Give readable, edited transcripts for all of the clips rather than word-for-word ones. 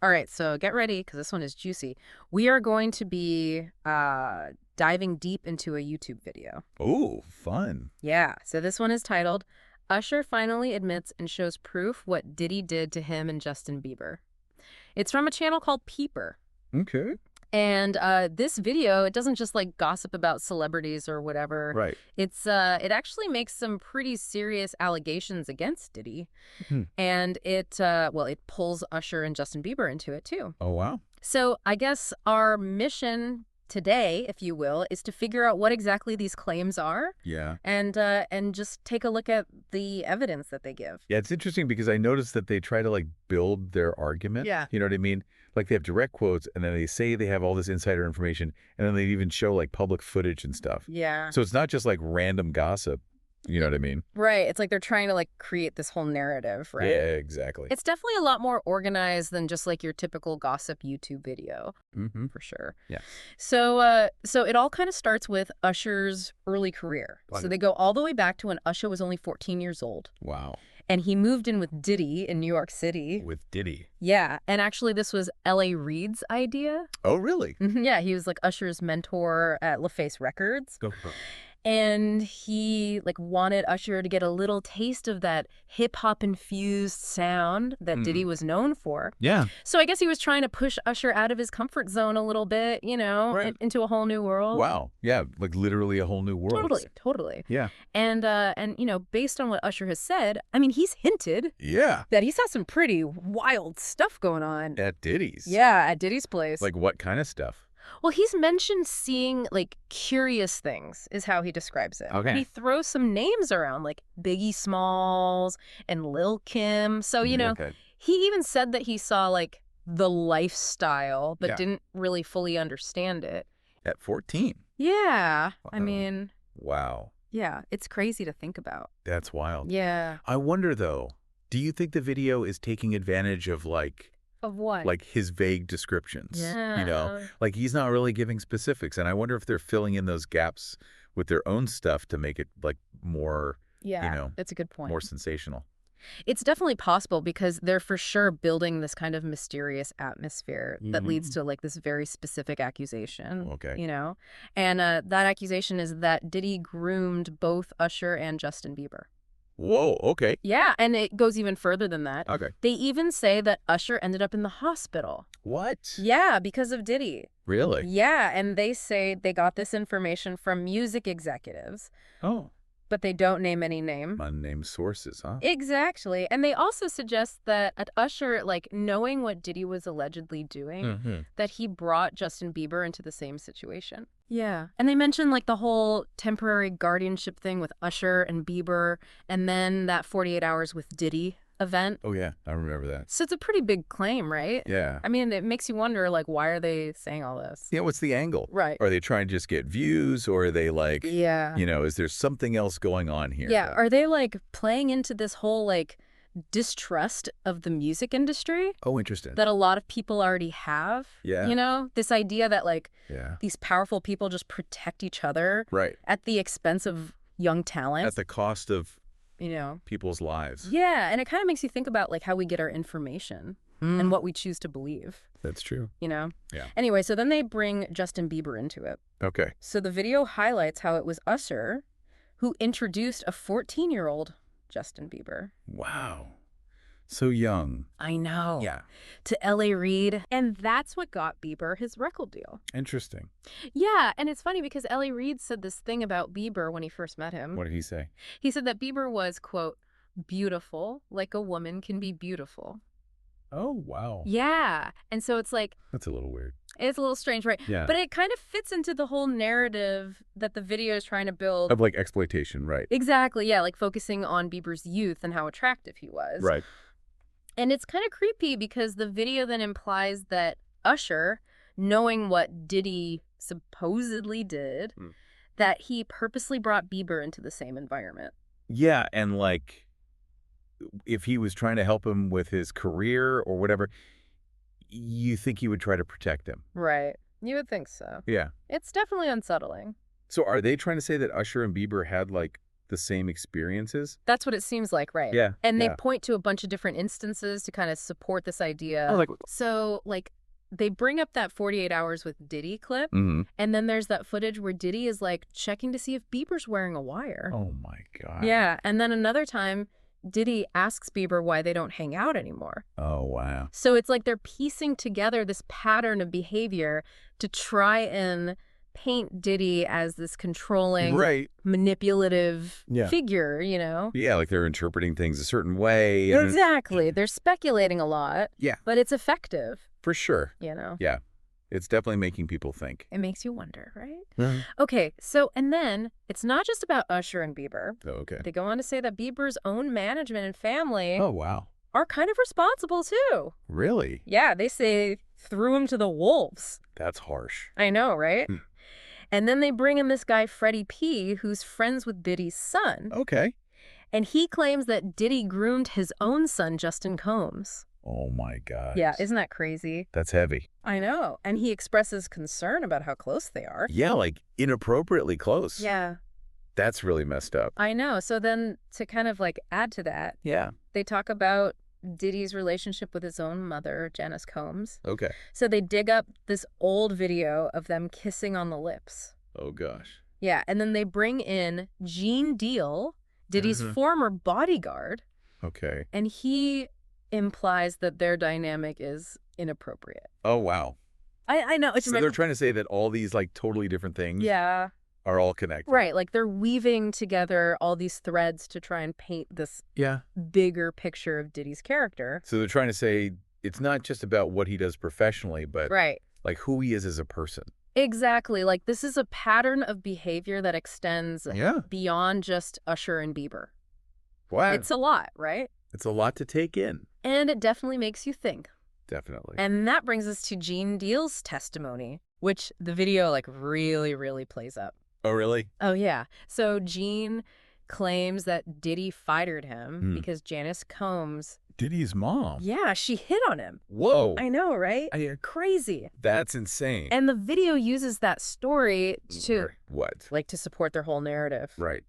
All right, so get ready because this one is juicy. We are going to be diving deep into a YouTube video. Oh, fun. Yeah, so this one is titled, Usher Finally Admits and Shows Proof What Diddy Did to Him and Justin Bieber. It's from a channel called Peeper. Okay. And this video, it doesn't just like gossip about celebrities or whatever. Right. It actually makes some pretty serious allegations against Diddy. Hmm. And it pulls Usher and Justin Bieber into it too. Oh, wow. So I guess our mission today, if you will, is to figure out what exactly these claims are. Yeah. And just take a look at the evidence that they give. Yeah, it's interesting because I noticed that they try to like build their argument. Yeah. You know what I mean? Like they have direct quotes and then they say they have all this insider information and then they even show like public footage and stuff. Yeah. So it's not just like random gossip. You know what I mean? Right. It's like they're trying to like create this whole narrative, right? Yeah, exactly. It's definitely a lot more organized than just like your typical gossip YouTube video, Mm-hmm. for sure. Yeah. So it all kind of starts with Usher's early career. Fun. So they go all the way back to when Usher was only 14 years old. Wow. And he moved in with Diddy in New York City. With Diddy. Yeah. And actually, this was L.A. Reid's idea. Oh, really? Yeah. He was like Usher's mentor at LaFace Records. Go for it. And he like wanted Usher to get a little taste of that hip hop infused sound that Diddy was known for. Yeah. So I guess he was trying to push Usher out of his comfort zone a little bit, you know, Right. into a whole new world. Wow. Yeah. Like literally a whole new world. Totally. Yeah. And you know, based on what Usher has said, I mean, he's hinted Yeah. that he's had some pretty wild stuff going on. At Diddy's. Yeah, at Diddy's place. Like what kind of stuff? Well, he's mentioned seeing, like, curious things, is how he describes it. Okay. He throws some names around, like Biggie Smalls and Lil' Kim. So, you know, Okay. he even said that he saw, like, the lifestyle, but Yeah. didn't really fully understand it. At 14. Yeah. I Wow. mean, Wow. yeah, it's crazy to think about. That's wild. Yeah. I wonder, though, do you think the video is taking advantage of, Of what? like his vague descriptions? Yeah. You know, like he's not really giving specifics. And I wonder if they're filling in those gaps with their own stuff to make it, like, more, Yeah, you know, that's a good point. more sensational. It's definitely possible because they're for sure building this kind of mysterious atmosphere that leads to like this very specific accusation. Okay. You know? And that accusation is that Diddy groomed both Usher and Justin Bieber. Whoa. Okay. Yeah, and it goes even further than that. Okay. They even say that Usher ended up in the hospital. What? Yeah, because of Diddy. Really? Yeah, and they say they got this information from music executives, Oh. but they don't name any name. Unnamed sources, huh? Exactly. And they also suggest that at Usher, like, knowing what Diddy was allegedly doing, Mm-hmm. that he brought Justin Bieber into the same situation. Yeah. And they mentioned, like, the whole temporary guardianship thing with Usher and Bieber, and then that 48 Hours with Diddy event. Oh, yeah. I remember that. So it's a pretty big claim, right? Yeah. I mean, it makes you wonder, like, why are they saying all this? Yeah, what's the angle? Right. Are they trying to just get views, or are they like, Yeah. you know, is there something else going on here? Yeah. Are they, like, playing into this whole, like, distrust of the music industry Oh, interesting. that a lot of people already have? Yeah. You know, this idea that, like, Yeah. these powerful people just protect each other Right. at the expense of young talent, At the cost of you know? people's lives. Yeah. And it kind of makes you think about, like, how we get our information and what we choose to believe, That's true. you know? Yeah. Anyway, so then they bring Justin Bieber into it. Okay. So the video highlights how it was Usher who introduced a 14-year-old Justin Bieber. Wow. So young. I know. Yeah. To L.A. Reid. And that's what got Bieber his record deal. Interesting. Yeah, and it's funny because L.A. Reid said this thing about Bieber when he first met him. What did he say? He said that Bieber was, quote, beautiful like a woman can be beautiful. Oh, wow. Yeah. And so it's like, That's a little weird. it's a little strange, right? Yeah. But it kind of fits into the whole narrative that the video is trying to build. Of like exploitation, right? Exactly, yeah, like focusing on Bieber's youth and how attractive he was. Right. And it's kind of creepy because the video then implies that Usher, knowing what Diddy supposedly did, that he purposely brought Bieber into the same environment. Yeah, and like, if he was trying to help him with his career or whatever, you think he would try to protect him. Right. You would think so. Yeah. It's definitely unsettling. So are they trying to say that Usher and Bieber had like the same experiences? That's what it seems like, right? Yeah, And they yeah. point to a bunch of different instances to kind of support this idea. Oh, like, So, like, they bring up that 48 hours with Diddy clip, and then there's that footage where Diddy is, like, checking to see if Bieber's wearing a wire. oh my God. Yeah, and then another time, Diddy asks Bieber why they don't hang out anymore. Oh, wow. So it's like they're piecing together this pattern of behavior to try and paint Diddy as this controlling, Right. manipulative Yeah. figure, you know? Yeah, like they're interpreting things a certain way. And Exactly. They're speculating a lot, yeah, but it's effective, for sure. you know? Yeah. It's definitely making people think. It makes you wonder, right? Mhm. Okay, so, and then it's not just about Usher and Bieber. Oh, okay. They go on to say that Bieber's own management and family Oh, wow. are kind of responsible, too. Really? Yeah, they say threw him to the wolves. That's harsh. I know, right? Hmm. And then they bring in this guy, Freddie P., who's friends with Diddy's son. Okay. And he claims that Diddy groomed his own son, Justin Combs. Oh, my God. Yeah, isn't that crazy? That's heavy. I know. And he expresses concern about how close they are. Yeah, like inappropriately close. Yeah, That's really messed up. I know. So then to kind of like add to that, Yeah. they talk about Diddy's relationship with his own mother, Janice Combs. Okay. So they dig up this old video of them kissing on the lips. Oh, gosh. Yeah, and then they bring in Gene Deal, Diddy's Mhm. former bodyguard, Okay. and he implies that their dynamic is inappropriate. Oh, wow. I know. It's So they're trying to say that all these like totally different things yeah, are all connected. right. Like they're weaving together all these threads to try and paint this Yeah. bigger picture of Diddy's character. So they're trying to say it's not just about what he does professionally, but Right. like who he is as a person. Exactly. Like this is a pattern of behavior that extends Yeah. beyond just Usher and Bieber. Wow. It's a lot, right? It's a lot to take in. And it definitely makes you think. Definitely. And that brings us to Gene Deal's testimony, which the video like really, really plays up. Oh, really? Oh, yeah. So Gene claims that Diddy fired him Hmm. because Janice Combs, Diddy's mom. yeah, she hit on him. Whoa. I know, right? Crazy. That's insane. And the video uses that story to What? like to support their whole narrative. Right.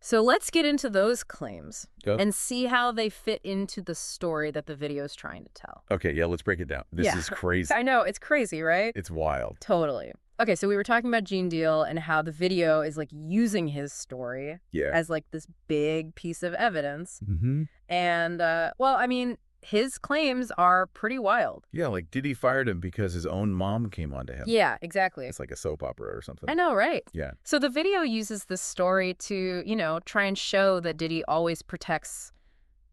So let's get into those claims Go. and see how they fit into the story that the video is trying to tell. Okay, yeah, let's break it down. This Yeah. is crazy. I know, it's crazy, right? It's wild. Totally. Okay, so we were talking about Gene Deal and how the video is like using his story Yeah. as like this big piece of evidence. Mm-hmm. And, well, I mean, his claims are pretty wild. Yeah, like Diddy fired him because his own mom came onto him. Yeah, exactly. It's like a soap opera or something. I know, right? Yeah. So the video uses this story to, you know, try and show that Diddy always protects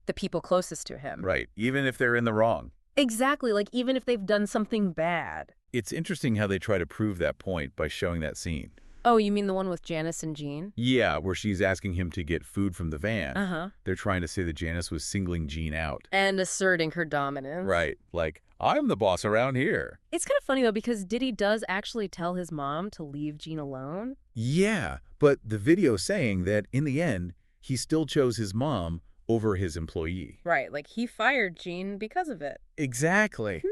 the people closest to him. Right. Even if they're in the wrong. Exactly. Like, even if they've done something bad. It's interesting how they try to prove that point by showing that scene. Oh, you mean the one with Janice and Gene? Yeah, where she's asking him to get food from the van. Uh-huh. They're trying to say that Janice was singling Gene out. And asserting her dominance. Right. Like, I'm the boss around here. It's kind of funny, though, because Diddy does actually tell his mom to leave Gene alone. Yeah, but the video's saying that in the end, he still chose his mom over his employee. Right. Like, he fired Gene because of it. Exactly.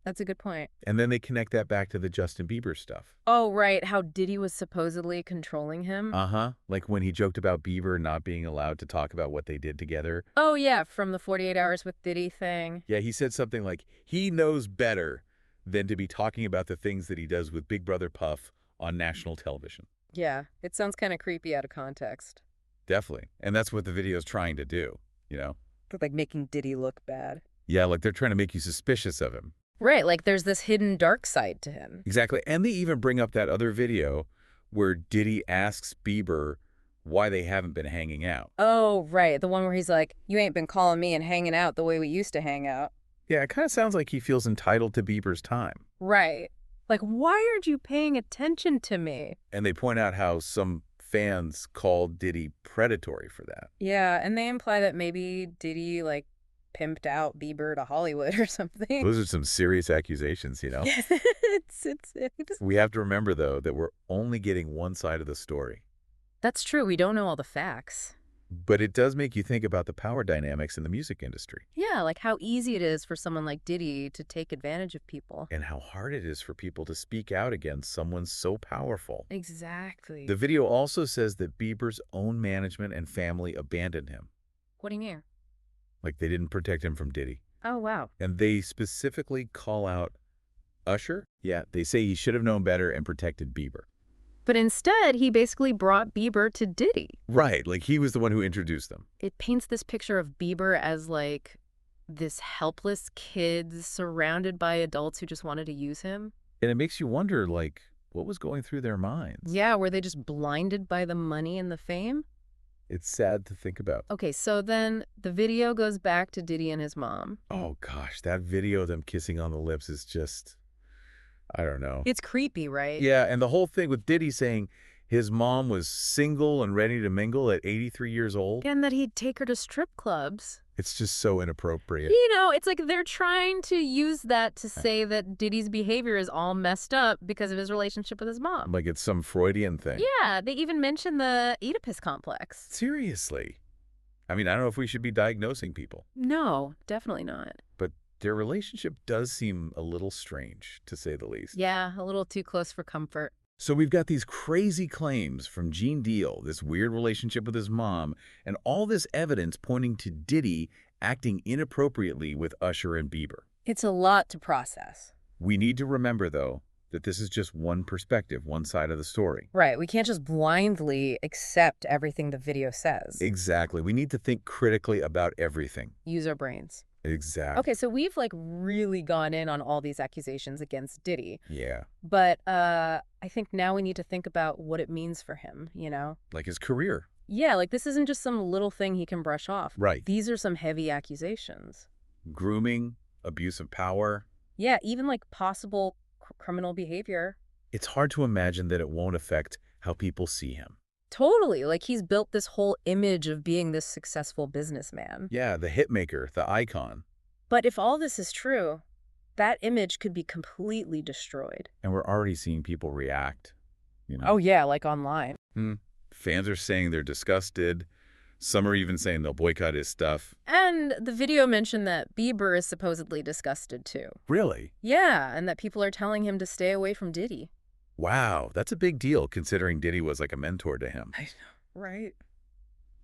That's a good point. And then they connect that back to the Justin Bieber stuff. Oh, right. How Diddy was supposedly controlling him. Uh-huh. Like when he joked about Bieber not being allowed to talk about what they did together. Oh, yeah. From the 48 Hours with Diddy thing. Yeah, he said something like, he knows better than to be talking about the things that he does with Big Brother Puff on national television. Yeah. It sounds kind of creepy out of context. Definitely. And that's what the video's trying to do, you know? Like making Diddy look bad. Yeah, like they're trying to make you suspicious of him. Right. Like there's this hidden dark side to him. Exactly. And they even bring up that other video where Diddy asks Bieber why they haven't been hanging out. Oh, right. The one where he's like, you ain't been calling me and hanging out the way we used to hang out. Yeah, it kind of sounds like he feels entitled to Bieber's time. Right. Like, why aren't you paying attention to me? And they point out how some fans called Diddy predatory for that. Yeah, and they imply that maybe Diddy, like, pimped out Bieber to Hollywood or something. Those are some serious accusations, you know? it's We have to remember, though, that we're only getting one side of the story. That's true. We don't know all the facts. But it does make you think about the power dynamics in the music industry Yeah, like how easy it is for someone like Diddy to take advantage of people. and how hard it is for people to speak out against someone so powerful. Exactly. The video also says that Bieber's own management and family abandoned him. What do you mean? Like they didn't protect him from Diddy. Oh, wow. And they specifically call out Usher. Yeah, they say he should have known better and protected Bieber. But instead, he basically brought Bieber to Diddy. Right, like he was the one who introduced them. It paints this picture of Bieber as like this helpless kid surrounded by adults who just wanted to use him. And it makes you wonder, like, what was going through their minds? Yeah, were they just blinded by the money and the fame? It's sad to think about. Okay, so then the video goes back to Diddy and his mom. Oh, gosh, that video of them kissing on the lips is just, I don't know. It's creepy, right? Yeah, and the whole thing with Diddy saying his mom was single and ready to mingle at 83 years old. And that he'd take her to strip clubs. It's just so inappropriate. You know, it's like they're trying to use that to say that Diddy's behavior is all messed up because of his relationship with his mom. Like it's some Freudian thing. Yeah, they even mention the Oedipus complex. Seriously. I mean, I don't know if we should be diagnosing people, No, definitely not. but their relationship does seem a little strange, to say the least. Yeah, a little too close for comfort. So we've got these crazy claims from Gene Deal, this weird relationship with his mom, and all this evidence pointing to Diddy acting inappropriately with Usher and Bieber. It's a lot to process. We need to remember, though, that this is just one perspective, one side of the story. Right, we can't just blindly accept everything the video says. Exactly. We need to think critically about everything. Use our brains. Exactly. Okay, so we've like really gone in on all these accusations against Diddy. Yeah. But I think now we need to think about what it means for him, you know? Like his career. Yeah, like this isn't just some little thing he can brush off. Right. These are some heavy accusations. Grooming, abuse of power. Yeah, even like possible criminal behavior. It's hard to imagine that it won't affect how people see him. Totally. Like he's built this whole image of being this successful businessman. Yeah, the hitmaker, the icon. But if all this is true, that image could be completely destroyed. And we're already seeing people react. Oh, yeah, like online. Fans are saying they're disgusted. Some are even saying they'll boycott his stuff. And the video mentioned that Bieber is supposedly disgusted too. Really? Yeah, and that people are telling him to stay away from Diddy. Wow, that's a big deal considering Diddy was like a mentor to him. I know, right?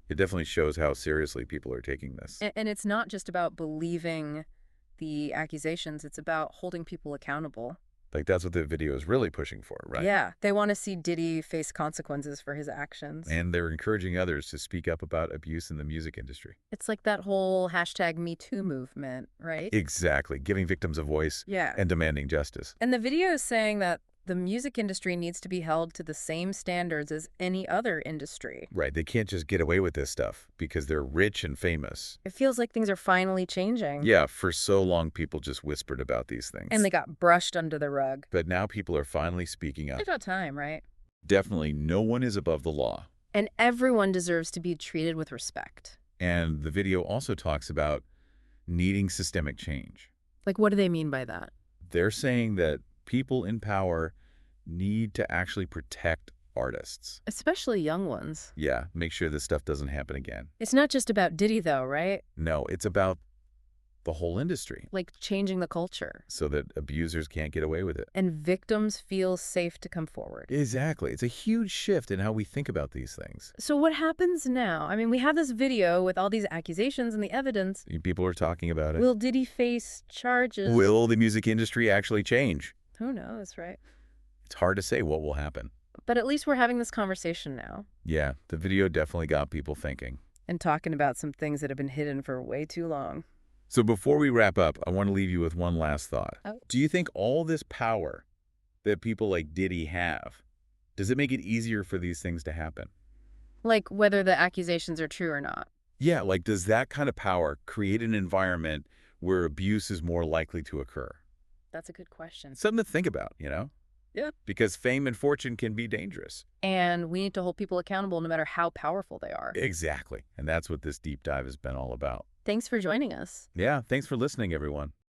It definitely shows how seriously people are taking this. And it's not just about believing the accusations, it's about holding people accountable. Like that's what the video is really pushing for, right? Yeah, they want to see Diddy face consequences for his actions. And they're encouraging others to speak up about abuse in the music industry. It's like that whole hashtag Me Too movement, right? Exactly, giving victims a voice Yeah. and demanding justice. And the video is saying that the music industry needs to be held to the same standards as any other industry. Right, they can't just get away with this stuff because they're rich and famous. It feels like things are finally changing. Yeah, for so long people just whispered about these things. And they got brushed under the rug. But now people are finally speaking up. It's about time, right? Definitely no one is above the law. And everyone deserves to be treated with respect. And the video also talks about needing systemic change. Like, what do they mean by that? They're saying that people in power need to actually protect artists. Especially young ones. Yeah, make sure this stuff doesn't happen again. It's not just about Diddy, though, right? No, it's about the whole industry Like changing the culture. so that abusers can't get away with it. And victims feel safe to come forward. Exactly. It's a huge shift in how we think about these things. So what happens now? I mean, we have this video with all these accusations and the evidence. People are talking about it. Will Diddy face charges? Will the music industry actually change? Who knows, right? It's hard to say what will happen. But at least we're having this conversation now. Yeah, the video definitely got people thinking. And talking about some things that have been hidden for way too long. So before we wrap up, I want to leave you with one last thought. Oh. Do you think all this power that people like Diddy have, does it make it easier for these things to happen? Like whether the accusations are true or not. Yeah, like does that kind of power create an environment where abuse is more likely to occur? That's a good question. Something to think about, you know? Yeah. Because fame and fortune can be dangerous. And we need to hold people accountable no matter how powerful they are. Exactly. And that's what this deep dive has been all about. Thanks for joining us. Yeah, thanks for listening, everyone.